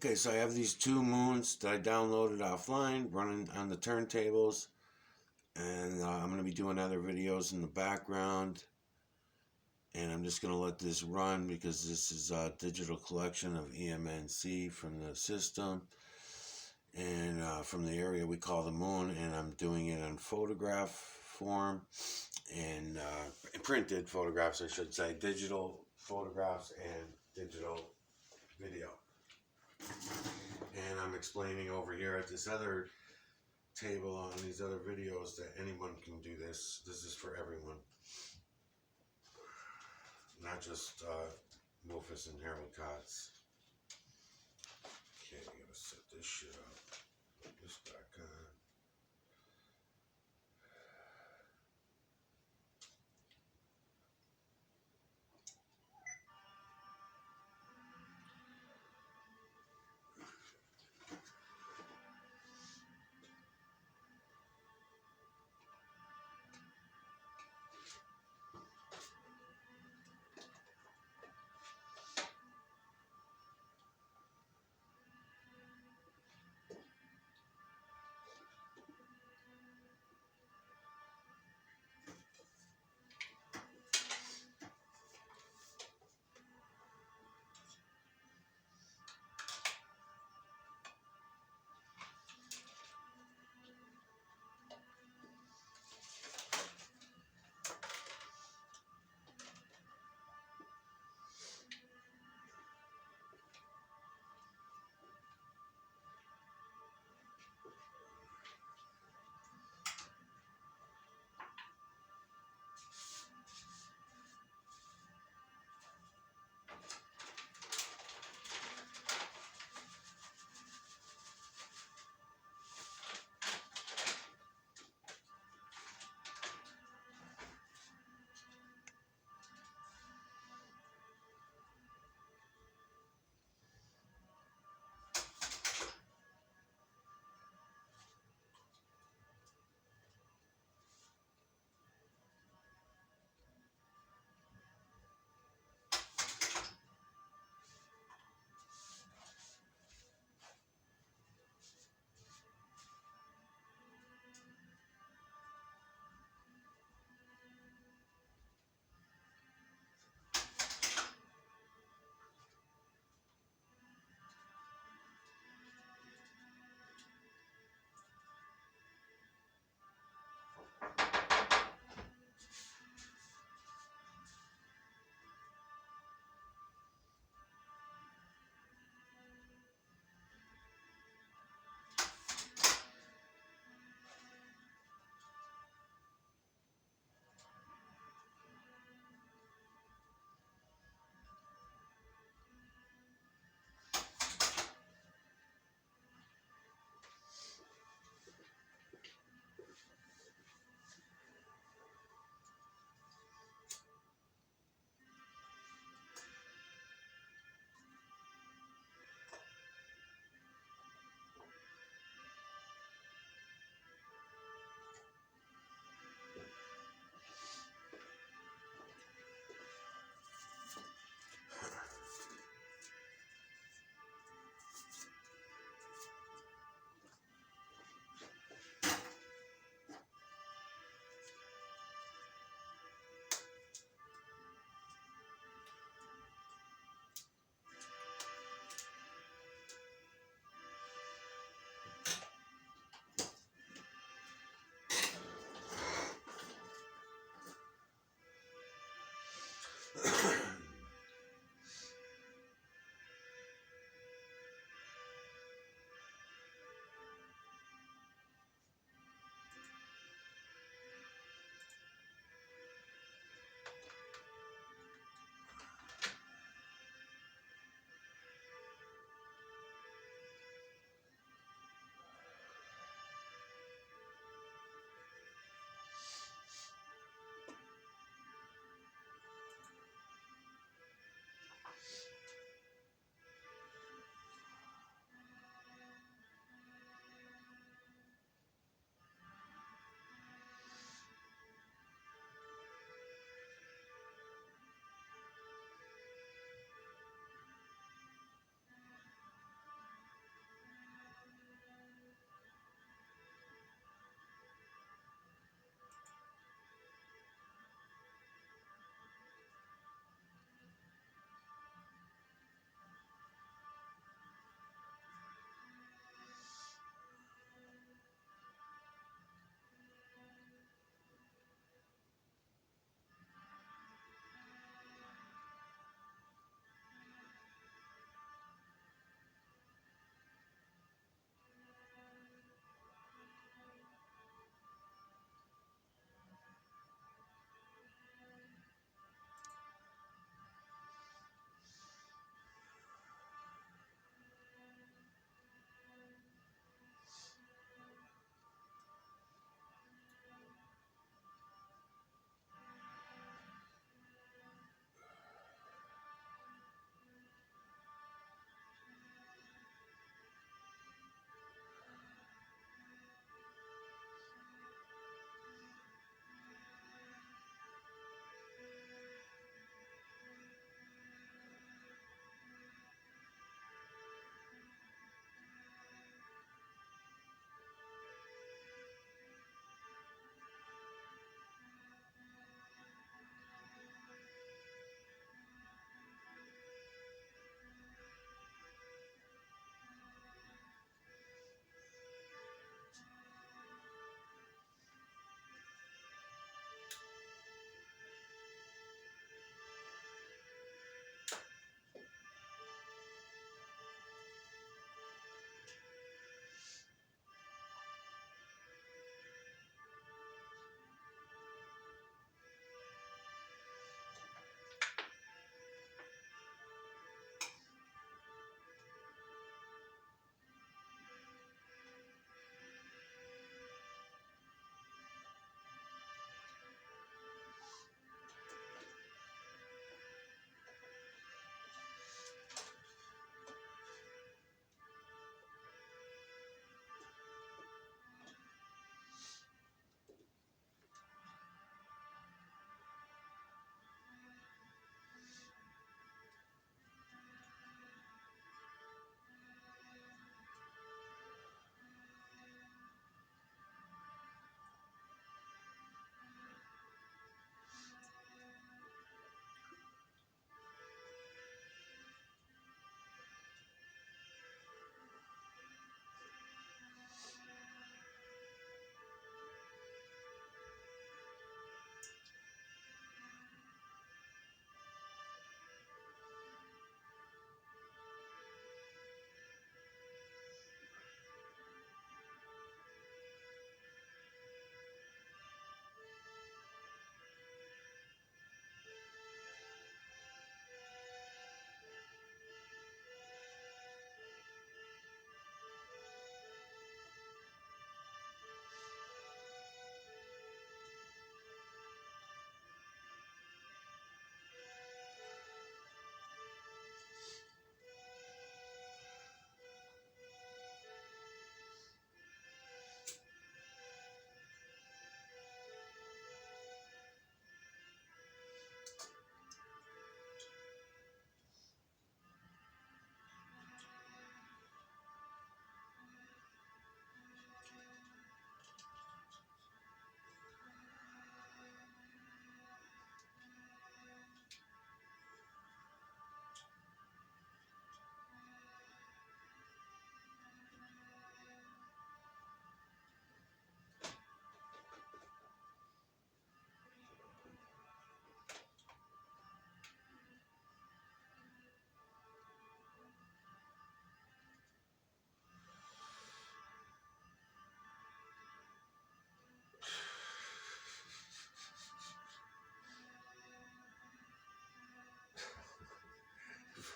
Okay, so I have these two moons that I downloaded offline running on the turntables, and I'm going to be doing other videos in the background, and I'm just going to let this run because this is a digital collection of EMNC from the system and from the area we call the moon, and I'm doing it on photograph form and printed photographs, I should say, digital photographs and digital video. And I'm explaining over here at this other table on these other videos that anyone can do this. This is for everyone, not just Wolfus and Harald Kautz. Okay, I gotta set this shit up. Put this back on.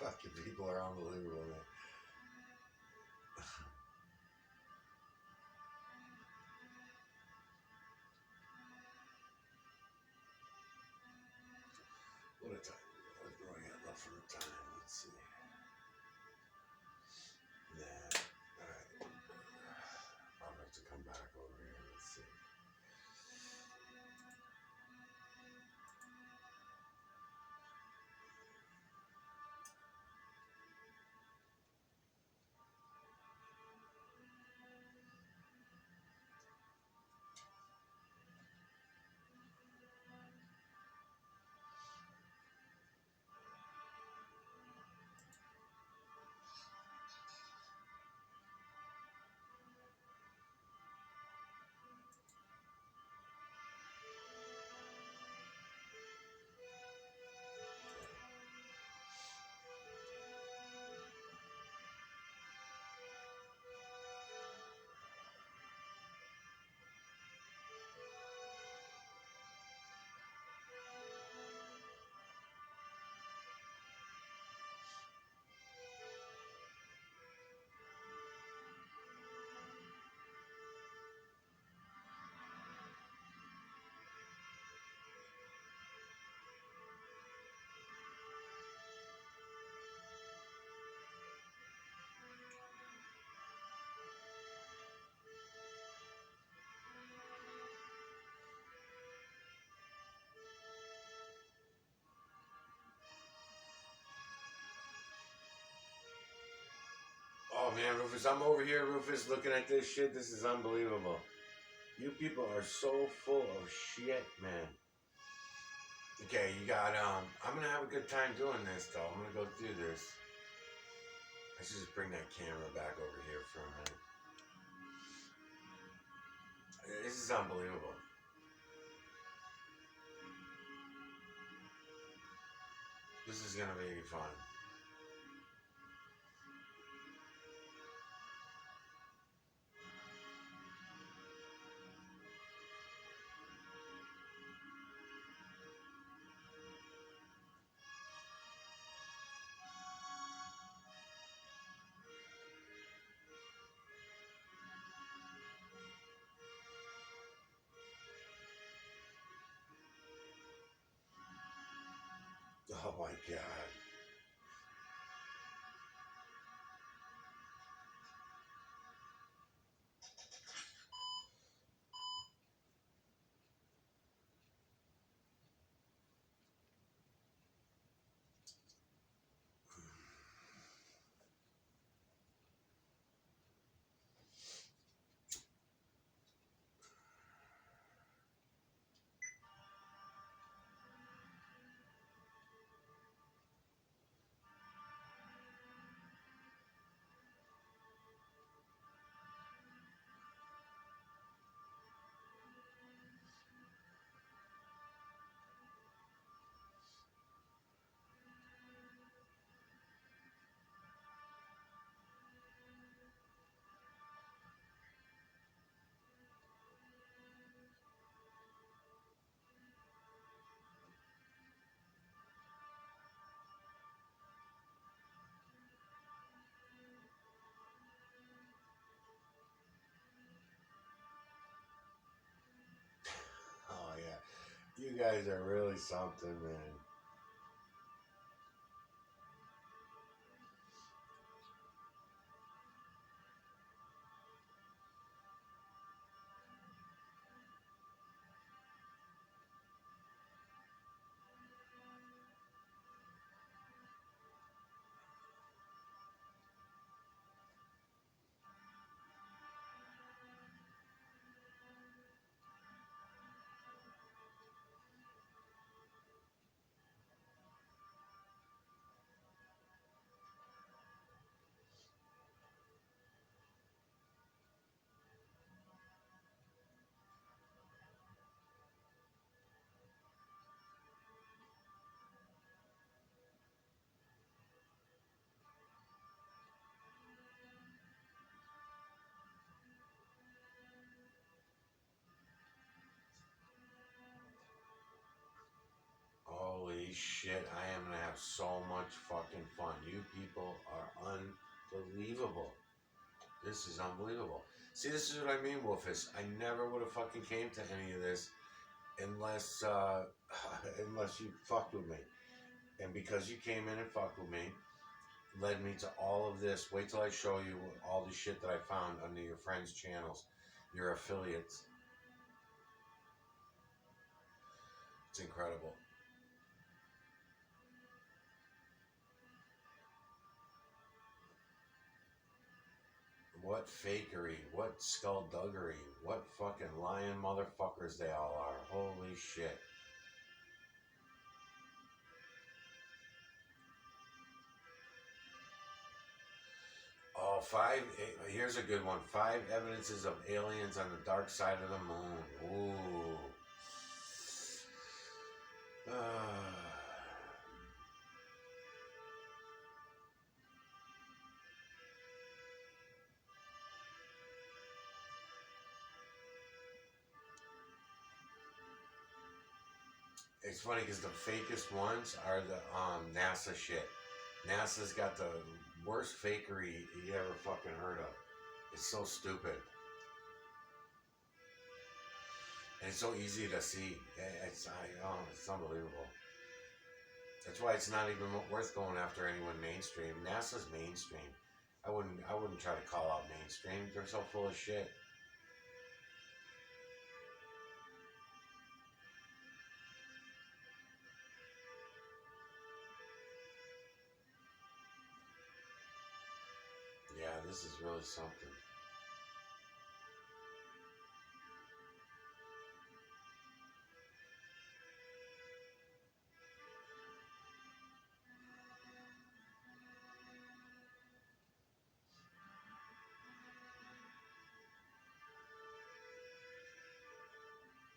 Fucking people are unbelievable, man. What a time. What do I got left for the time? Let's see. Yeah. Alright. I'll have to come back over here. Let's see. Oh man, Rufus, I'm over here, Rufus, looking at this shit. This is unbelievable. You people are so full of shit, man. Okay, you got, I'm gonna have a good time doing this, though. I'm gonna go through this. I should just bring that camera back over here for a minute. This is unbelievable. This is gonna be fun. Oh my god. Oh yeah. You guys are really something, man. shit, I am gonna have so much fucking fun. You people are unbelievable. This is unbelievable. See, this is what I mean, Wolfus. I never would have fucking came to any of this unless unless you fucked with me. And because you came in and fucked with me, led me to all of this. Wait till I show you all the shit that I found under your friends' channels, your affiliates. It's incredible. What fakery, what skullduggery, what fucking lying motherfuckers they all are. Holy shit. Oh, here's a good one. 5 evidences of aliens on the dark side of the moon. Ooh. It's funny because the fakest ones are the NASA shit. NASA's got the worst fakery you ever fucking heard of. It's so stupid. And it's so easy to see. It's unbelievable. That's why it's not even worth going after anyone mainstream. NASA's mainstream. I wouldn't try to call out mainstream. They're so full of shit. Yeah, this is really something.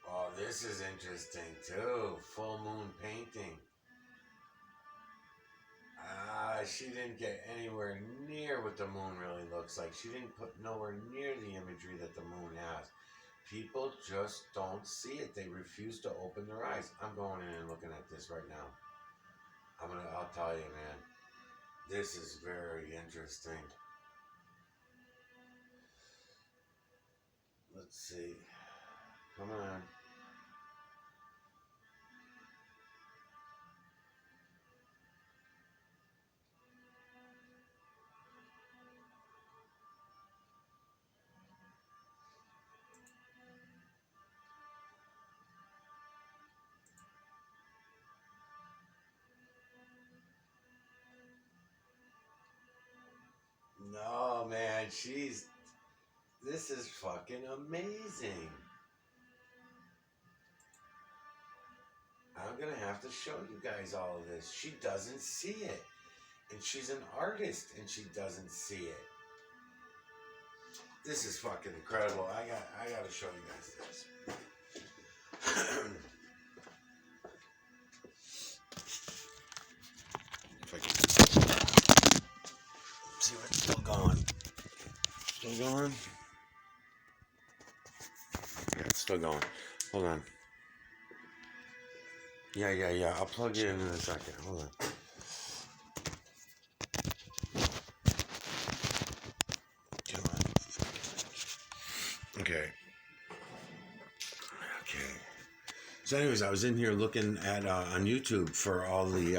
Oh, this is interesting too. Full moon painting. She didn't get anywhere near what the moon really looks like. She didn't put nowhere near the imagery that the moon has. People just don't see it. They refuse to open their eyes. I'm going in and looking at this right now. I'll tell you, man. This is very interesting. Let's see. Come on. No, man, this is fucking amazing. I'm gonna have to show you guys all of this. She doesn't see it. And she's an artist and she doesn't see it. This is fucking incredible. I gotta show you guys this. If I can see if it's still going. Still going? Yeah, it's still going. Hold on. Yeah. I'll plug it in a second. Hold on. Come on. Okay. So anyways, I was in here looking at on YouTube for all the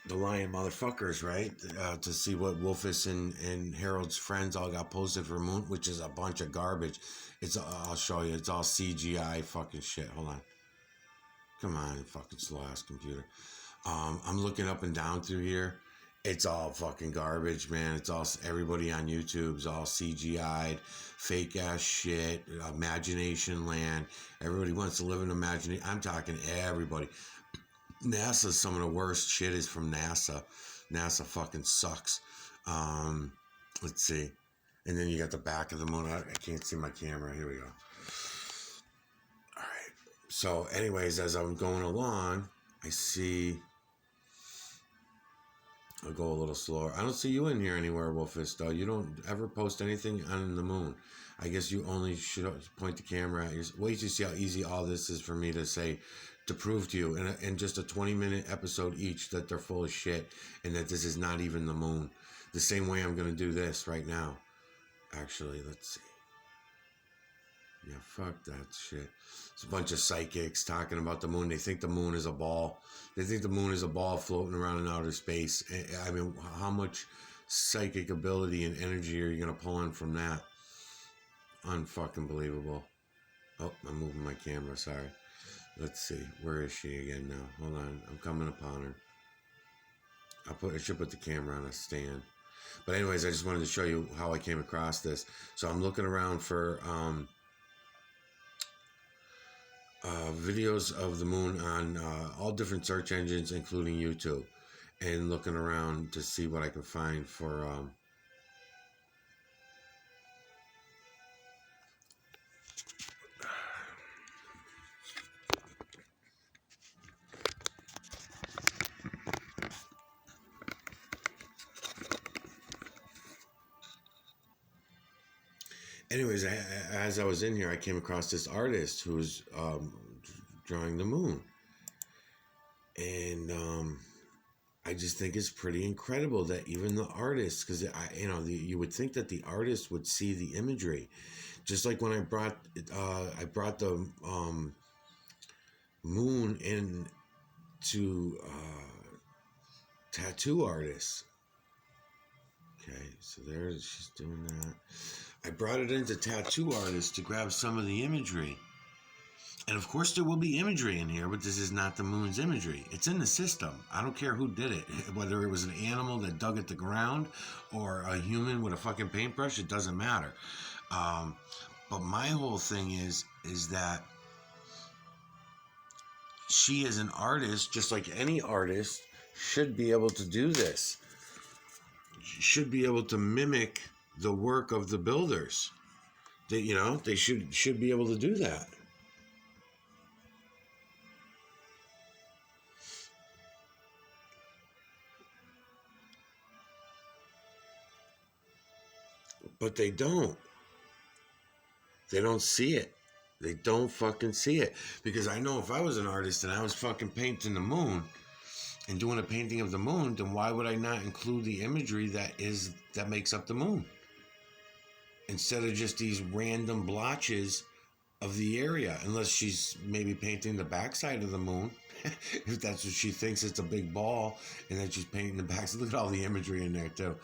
lying motherfuckers, right? To see what Wolfus and Harold's friends all got posted for Moon, which is a bunch of garbage. I'll show you. It's all CGI fucking shit. Hold on. Come on, fucking slow ass computer. I'm looking up and down through here. It's all fucking garbage, man. It's all, everybody on YouTube's all CGI'd, fake ass shit, imagination land. Everybody wants to live in imagination. I'm talking everybody. NASA, some of the worst shit is from NASA. NASA fucking sucks. Let's see. And then you got the back of the moon. I can't see my camera. Here we go. All right. So anyways, as I'm going along, I see... I'll go a little slower. I don't see you in here anywhere, Wolfus, though. You don't ever post anything on the moon. I guess you only should point the camera at your... Wait to see how easy all this is for me to say to prove to you in just a 20-minute episode each that they're full of shit and that this is not even the moon. The same way I'm going to do this right now. Actually, let's see. Yeah, fuck that shit. It's a bunch of psychics talking about the moon. They think the moon is a ball. They think the moon is a ball floating around in outer space. I mean, how much psychic ability and energy are you going to pull in from that? Unfucking believable. Oh, I'm moving my camera, sorry. Let's see. Where is she again now? Hold on. I'm coming upon her. I should put the camera on a stand. But anyways, I just wanted to show you how I came across this. So I'm looking around for videos of the moon on all different search engines, including YouTube, and looking around to see what I can find for anyways, as I was in here, I came across this artist who was drawing the moon, and I just think it's pretty incredible that even the artist, because you would think that the artist would see the imagery, just like when I brought the moon in to tattoo artists. Okay, so there she's doing that. I brought it into tattoo artists to grab some of the imagery. And of course there will be imagery in here, but this is not the moon's imagery. It's in the system. I don't care who did it. Whether it was an animal that dug at the ground or a human with a fucking paintbrush, it doesn't matter. But my whole thing is that she is an artist, just like any artist should be able to do this. Should be able to mimic the work of the builders. They should be able to do that. But they don't. They don't see it. They don't fucking see it. Because I know if I was an artist and I was fucking painting the moon and doing a painting of the moon, then why would I not include the imagery that makes up the moon? Instead of just these random blotches of the area, unless she's maybe painting the backside of the moon, if that's what she thinks, it's a big ball, and then she's painting the backside. Look at all the imagery in there too.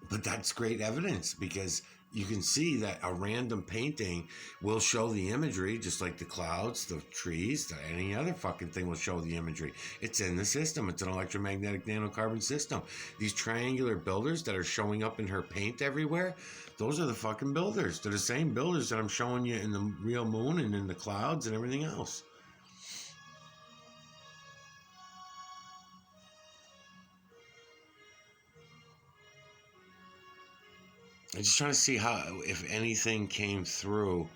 But that's great evidence, because you can see that a random painting will show the imagery, just like the clouds, the trees, any other fucking thing will show the imagery. It's in the system. It's an electromagnetic nanocarbon system. These triangular builders that are showing up in her paint everywhere, those are the fucking builders. They're the same builders that I'm showing you in the real moon and in the clouds and everything else. I'm just trying to see if anything came through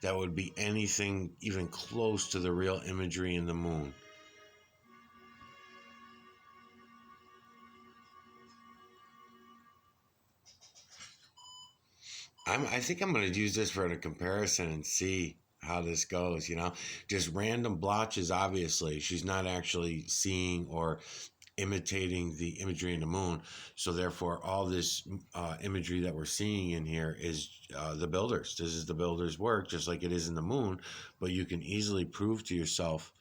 that would be anything even close to the real imagery in the moon. I think I'm going to use this for a comparison and see how this goes, Just random blotches, obviously. She's not actually seeing or imitating the imagery in the moon. So therefore, all this imagery that we're seeing in here is the builders. This is the builders' work, just like it is in the moon. But you can easily prove to yourself.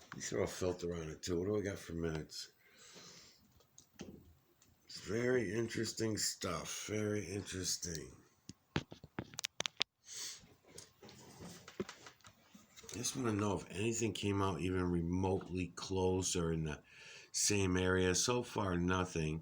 Let me throw a filter on it too. What do I got for minutes? Very interesting stuff. Very interesting. I just want to know if anything came out even remotely close or in the same area. So far, nothing.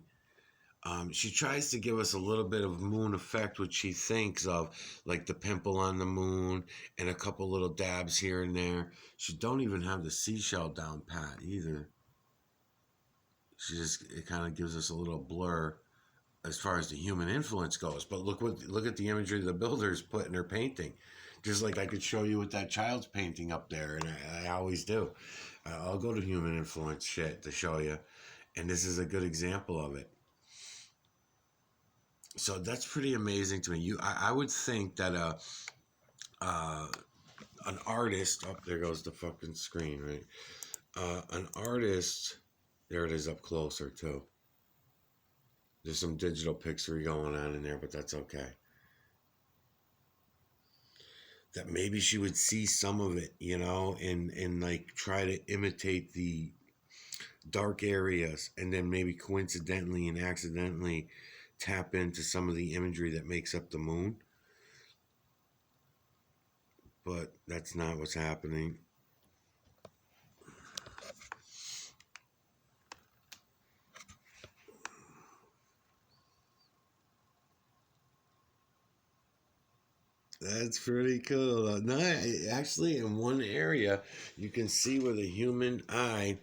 She tries to give us a little bit of moon effect, which she thinks of, like the pimple on the moon and a couple little dabs here and there. She don't even have the seashell down pat either. It kind of gives us a little blur as far as the human influence goes. But look at the imagery the builders put in her painting. Just like I could show you with that child's painting up there, and I always do. I'll go to human influence shit to show you, and this is a good example of it. So that's pretty amazing to me. I would think that uh, an artist. Oh, there goes the fucking screen, right? An artist. There it is up closer too. There's some digital pixery going on in there, but that's okay. That maybe she would see some of it, and like try to imitate the dark areas, and then maybe coincidentally and accidentally tap into some of the imagery that makes up the moon. But that's not what's happening. That's pretty cool. No, actually, in one area, you can see with a human eye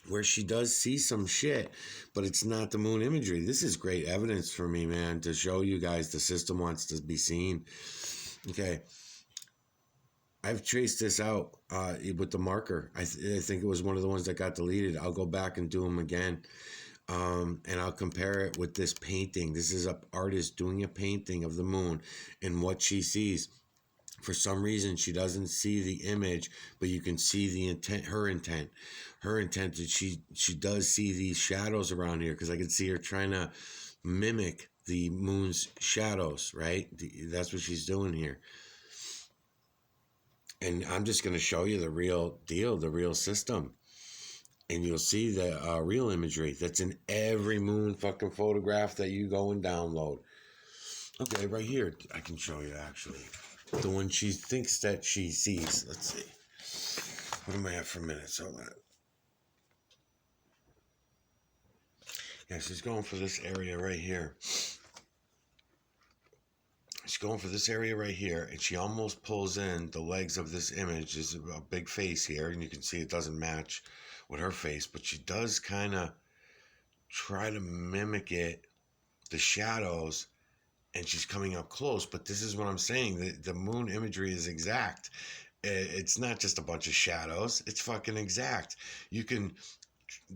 where she does see some shit, but it's not the moon imagery. This is great evidence for me, man, to show you guys the system wants to be seen. Okay. I've traced this out with the marker. I think it was one of the ones that got deleted. I'll go back and do them again. And I'll compare it with this painting. This is an artist doing a painting of the moon and what she sees. For some reason, she doesn't see the image, but you can see the intent. Her intent is she does see these shadows around here, because I can see her trying to mimic the moon's shadows. Right, that's what she's doing here. And I'm just going to show you the real deal, the real system. And you'll see the real imagery that's in every moon fucking photograph that you go and download. Okay, right here, I can show you actually. The one she thinks that she sees. Let's see. What am I at for minutes? Hold on. Yeah, she's going for this area right here. She's going for this area right here, and she almost pulls in the legs of this image. There's a big face here, and you can see it doesn't match with her face, but she does kind of try to mimic it, the shadows, and she's coming up close. But this is what I'm saying. The moon imagery is exact. It's not just a bunch of shadows. It's fucking exact. You can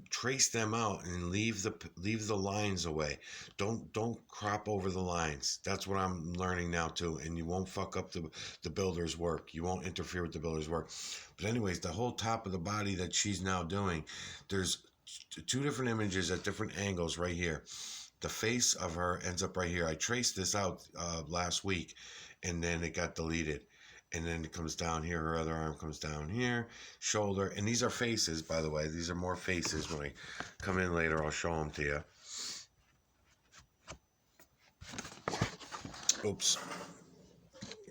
trace them out and leave the lines away. Don't crop over the lines. That's what I'm learning now too. And you won't fuck up the builder's work. You won't interfere with the builder's work. But anyways, the whole top of the body that she's now doing, there's two different images at different angles right here. The face of her ends up right here. I traced this out last week, and then it got deleted. And then it comes down here. Her other arm comes down here, shoulder. And these are faces, by the way. These are more faces. When I come in later, I'll show them to you. Oops.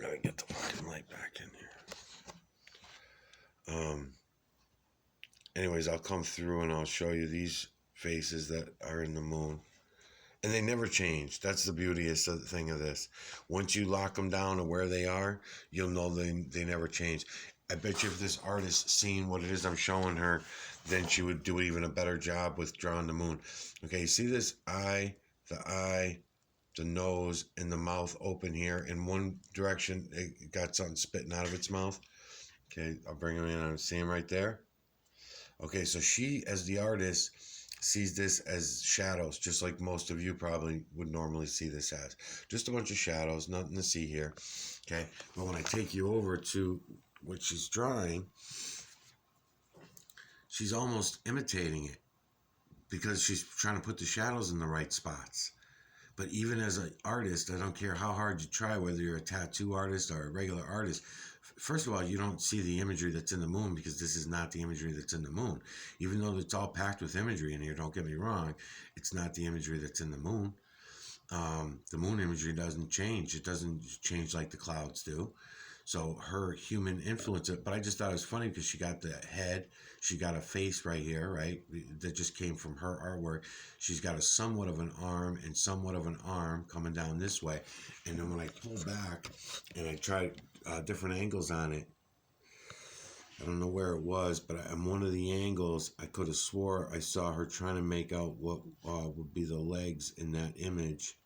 Gotta get the fucking light back in here. Anyways, I'll come through and I'll show you these faces that are in the moon. And they never change. That's the beautiest thing of this. Once you lock them down to where they are, you'll know they never change. I bet you if this artist seen what it is I'm showing her, then she would do even a better job with drawing the moon. Okay, you see this eye, the nose, and the mouth open here. In one direction, it got something spitting out of its mouth. Okay, I'll bring him in. I see him right there. Okay, so she, as the artist, sees this as shadows, just like most of you probably would normally see this as. Just a bunch of shadows, nothing to see here. Okay, but when I take you over to what she's drawing, she's almost imitating it, because she's trying to put the shadows in the right spots. But even as an artist, I don't care how hard you try, whether you're a tattoo artist or a regular artist. First of all, you don't see the imagery that's in the moon, because this is not the imagery that's in the moon. Even though it's all packed with imagery in here, don't get me wrong, it's not the imagery that's in the moon. The moon imagery doesn't change. It doesn't change like the clouds do. So her human influence, but I just thought it was funny because she got the head, she got a face right here, right? That just came from her artwork. She's got a somewhat of an arm and somewhat of an arm coming down this way. And then when I pull back and I tried different angles on it, I don't know where it was, but on one of the angles, I could have swore I saw her trying to make out what would be the legs in that image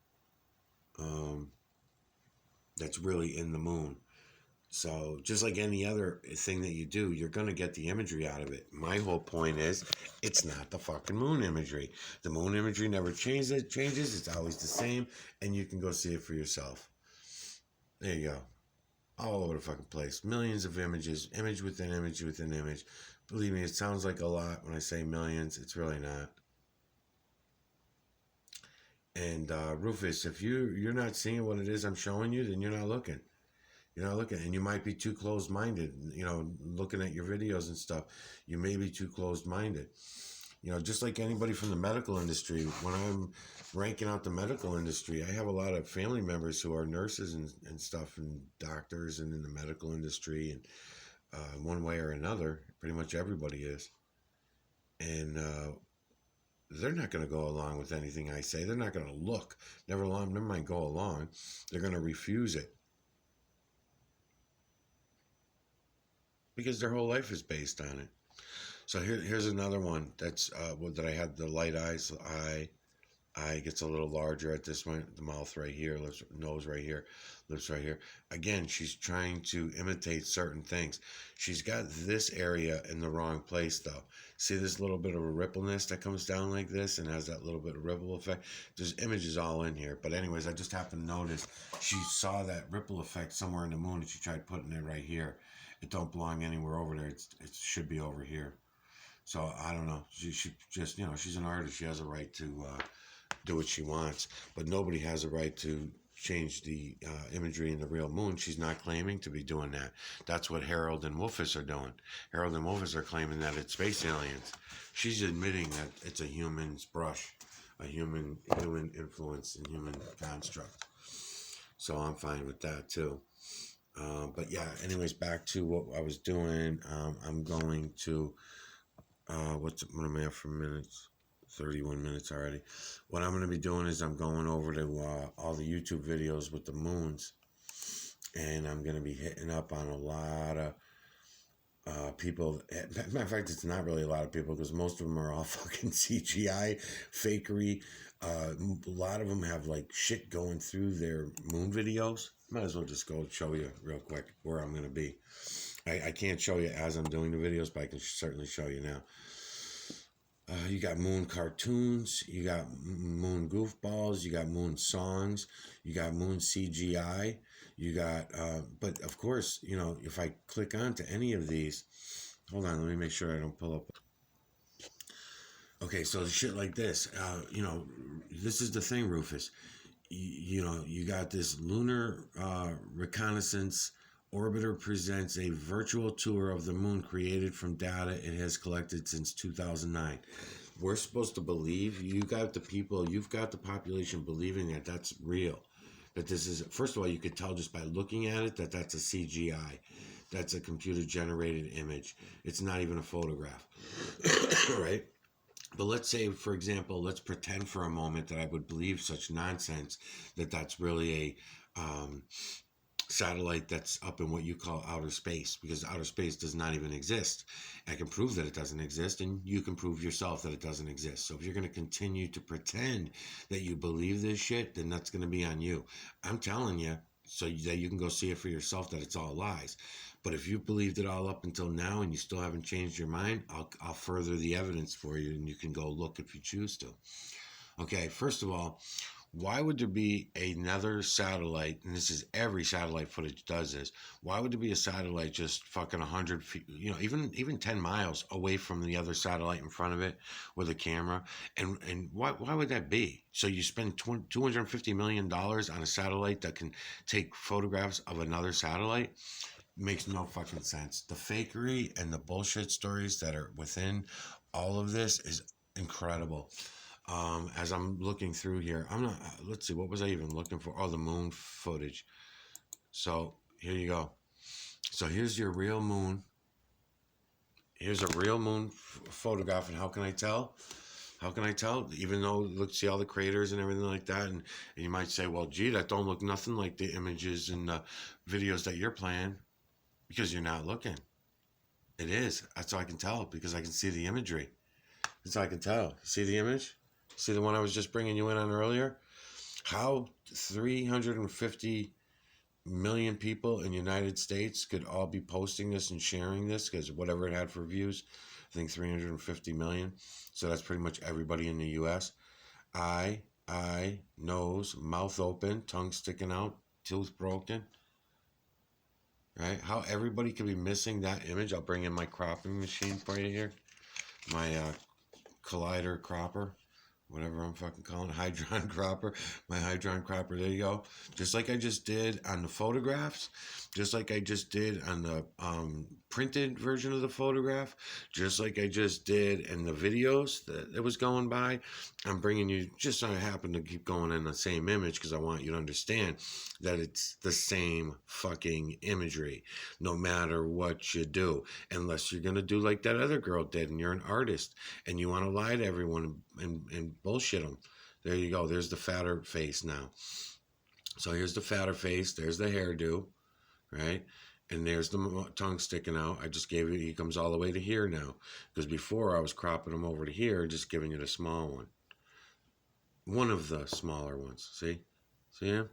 that's really in the moon. So just like any other thing that you do, you're going to get the imagery out of it. My whole point is it's not the fucking moon imagery. The moon imagery never changes. It's always the same. And you can go see it for yourself. There you go. All over the fucking place. Millions of images, image within image within image. Believe me, it sounds like a lot when I say millions. It's really not. And Rufus, if you're not seeing what it is I'm showing you, then you're not looking. You're not looking, and you might be too closed-minded. You know, looking at your videos and stuff, you may be too closed-minded. You know, just like anybody from the medical industry, when I'm ranking out the medical industry, I have a lot of family members who are nurses and stuff, and doctors, and in the medical industry, and one way or another, pretty much everybody is. And they're not going to go along with anything I say. They're not going to look. Never mind go along. They're going to refuse it. Because their whole life is based on it. So here's another one that's that I had the light eyes. Eye gets a little larger at this point. The mouth right here, nose right here, lips right here. Again, she's trying to imitate certain things. She's got this area in the wrong place though. See this little bit of a rippleness that comes down like this and has that little bit of ripple effect? There's images all in here. But anyways, I just happened to notice she saw that ripple effect somewhere in the moon and she tried putting it right here. It don't belong anywhere over there. It should be over here. So I don't know. She just, you know, she's an artist. She has a right to do what she wants. But nobody has a right to change the imagery in the real moon. She's not claiming to be doing that. That's what Harald and Wolfus are doing. Harald and Wolfus are claiming that it's space aliens. She's admitting that it's a human's brush, a human influence and human construct. So I'm fine with that too. But yeah, anyways, back to what I was doing. I'm going to, what am I at for minutes? 31 minutes already. What I'm going to be doing is I'm going over to all the YouTube videos with the moons. And I'm going to be hitting up on a lot of people. Matter of fact, it's not really a lot of people because most of them are all fucking CGI, fakery. A lot of them have like shit going through their moon videos. Might as well just go show you real quick where I'm going to be. I can't show you as I'm doing the videos, but I can certainly show you now. You got moon cartoons, you got moon goofballs, you got moon songs, you got moon CGI, you got, but of course, you know, if I click onto any of these, hold on, let me make sure I don't pull up. Okay, so shit like this, you know, this is the thing, Rufus. You know, you got this lunar reconnaissance orbiter presents a virtual tour of the moon created from data it has collected since 2009. We're supposed to believe, you've got the population believing that that's real. That this is, first of all, you could tell just by looking at it that that's a CGI. That's a computer generated image. It's not even a photograph. Right? But let's say, for example, let's pretend for a moment that I would believe such nonsense, that that's really a satellite that's up in what you call outer space, because outer space does not even exist. I can prove that it doesn't exist, and you can prove yourself that it doesn't exist. So if you're going to continue to pretend that you believe this shit, then that's going to be on you. I'm telling you, so that you can go see it for yourself, that it's all lies. But if you believed it all up until now and you still haven't changed your mind, I'll further the evidence for you, and you can go look if you choose to. Okay, first of all, why would there be another satellite, and this is every satellite footage does this, why would there be a satellite just fucking 100 feet, you know, even 10 miles away from the other satellite in front of it with a camera? And why would that be? So you spend $250 million on a satellite that can take photographs of another satellite? Makes no fucking sense. The fakery and the bullshit stories that are within all of this is incredible. As I'm looking through here, let's see, what was I even looking for? Oh, the moon footage. So here you go. So here's your real moon. Here's a real moon photograph. And how can I tell? How can I tell? Even though, look, see all the craters and everything like that. And you might say, well, gee, that don't look nothing like the images and the videos that you're playing. Because you're not looking. It is. That's how I can tell, because I can see the imagery. That's how I can tell. See the image? See the one I was just bringing you in on earlier? How 350 million people in the United States could all be posting this and sharing this, because whatever it had for views, I think 350 million. So that's pretty much everybody in the US. Eye, nose, mouth open, tongue sticking out, tooth broken. Right? How everybody could be missing that image. I'll bring in my cropping machine for you here. My collider cropper, whatever I'm fucking calling it, hydron cropper, my hydron cropper. There you go. Just like I just did on the photographs, just like I just did on the printed version of the photograph, just like I just did in the videos that it was going by. I'm bringing you, just so I happen to keep going in the same image because I want you to understand that it's the same fucking imagery no matter what you do, unless you're going to do like that other girl did and you're an artist and you want to lie to everyone and bullshit them. There you go. There's the fatter face now. So here's the fatter face. There's the hairdo, right? And there's the tongue sticking out. I just gave you, he comes all the way to here now. Because before I was cropping him over to here, just giving you the small one. One of the smaller ones. See? See him?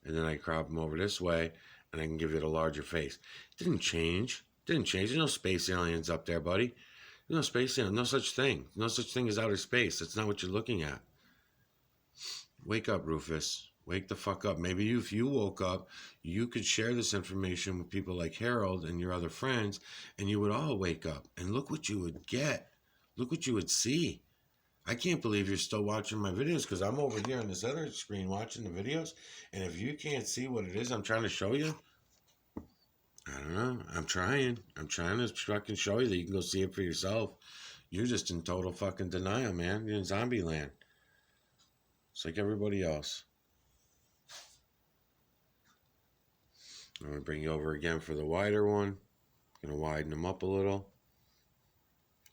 And then I crop him over this way, and I can give you the larger face. Didn't change. Didn't change. There's no space aliens up there, buddy. There's no space alien. No such thing. No such thing as outer space. That's not what you're looking at. Wake up, Rufus. Wake the fuck up. Maybe if you woke up, you could share this information with people like Harold and your other friends, and you would all wake up. And look what you would get. Look what you would see. I can't believe you're still watching my videos, because I'm over here on this other screen watching the videos, and if you can't see what it is I'm trying to show you, I don't know. I'm trying to fucking show you that you can go see it for yourself. You're just in total fucking denial, man. You're in zombie land. It's like everybody else. I'm going to bring you over again for the wider one. Going to widen them up a little.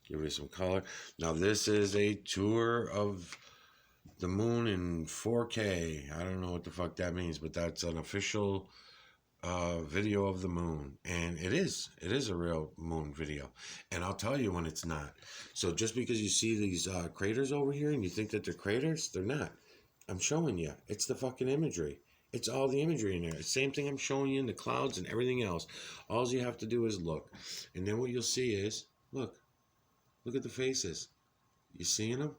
Give you some color. Now this is a tour of the moon in 4K. I don't know what the fuck that means, but that's an official video of the moon. And it is a real moon video. And I'll tell you when it's not. So just because you see these craters over here and you think that they're craters, they're not. I'm showing you. It's the fucking imagery. It's all the imagery in there. Same thing I'm showing you in the clouds and everything else. All you have to do is look. And then what you'll see is, look at the faces. You seeing them?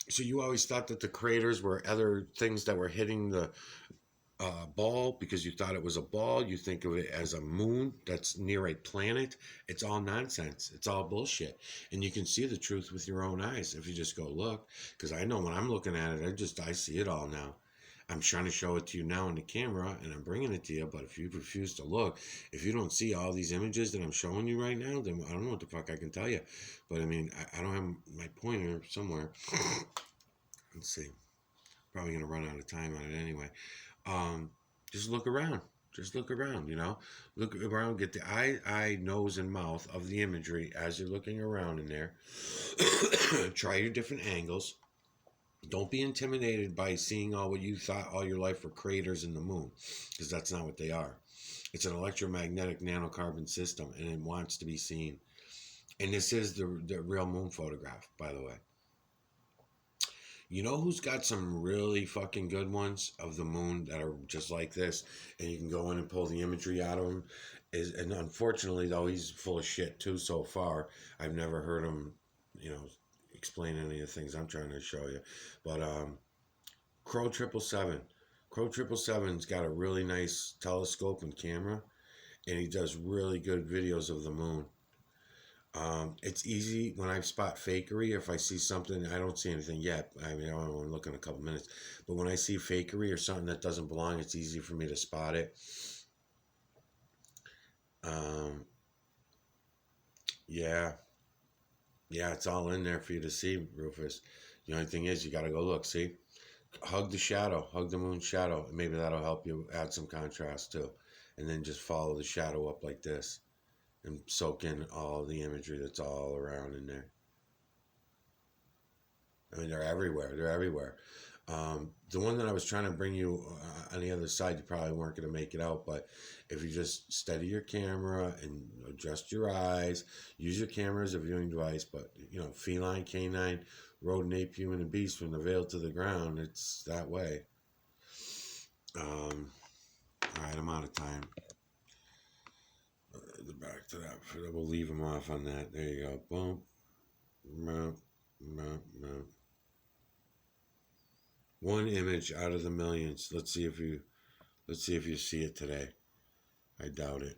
So you always thought that the craters were other things that were hitting the ball because you thought it was a ball. You think of it as a moon that's near a planet. It's all nonsense. It's all bullshit. And you can see the truth with your own eyes if you just go look. Because I know when I'm looking at it, I see it all now. I'm trying to show it to you now on the camera, and I'm bringing it to you, but if you refuse to look, if you don't see all these images that I'm showing you right now, then I don't know what the fuck I can tell you. But I mean, I don't have my pointer somewhere. Let's see. Probably going to run out of time on it anyway. Just look around. Just look around, you know. Look around, get the eye, nose, and mouth of the imagery as you're looking around in there. Try your different angles. Don't be intimidated by seeing all what you thought all your life were craters in the moon, because that's not what they are. It's an electromagnetic nanocarbon system, and it wants to be seen. And this is the real moon photograph, by the way. You know who's got some really fucking good ones of the moon that are just like this, and you can go in and pull the imagery out of them? And unfortunately, though, he's full of shit too so far. I've never heard him, explain any of the things I'm trying to show you. But Crow 777. Crow 777's got a really nice telescope and camera, and he does really good videos of the moon. It's easy when I spot fakery. If I see something, I don't see anything yet. I mean, I don't want to look in a couple minutes. But when I see fakery or something that doesn't belong, it's easy for me to spot it. Yeah, it's all in there for you to see, Rufus. The only thing is, you got to go look. See, hug the shadow, hug the moon shadow. Maybe that'll help you add some contrast too. And then just follow the shadow up like this, and soak in all the imagery that's all around in there. I mean, they're everywhere. They're everywhere. The one that I was trying to bring you on the other side, you probably weren't going to make it out, but if you just steady your camera and adjust your eyes, use your camera as a viewing device, but, feline, canine, rodent, ape, human, and beast, from the veil to the ground, it's that way. All right, I'm out of time. Back to that. We'll leave them off on that. There you go. Boom. One image out of the millions. Let's see if you see it today. I doubt it.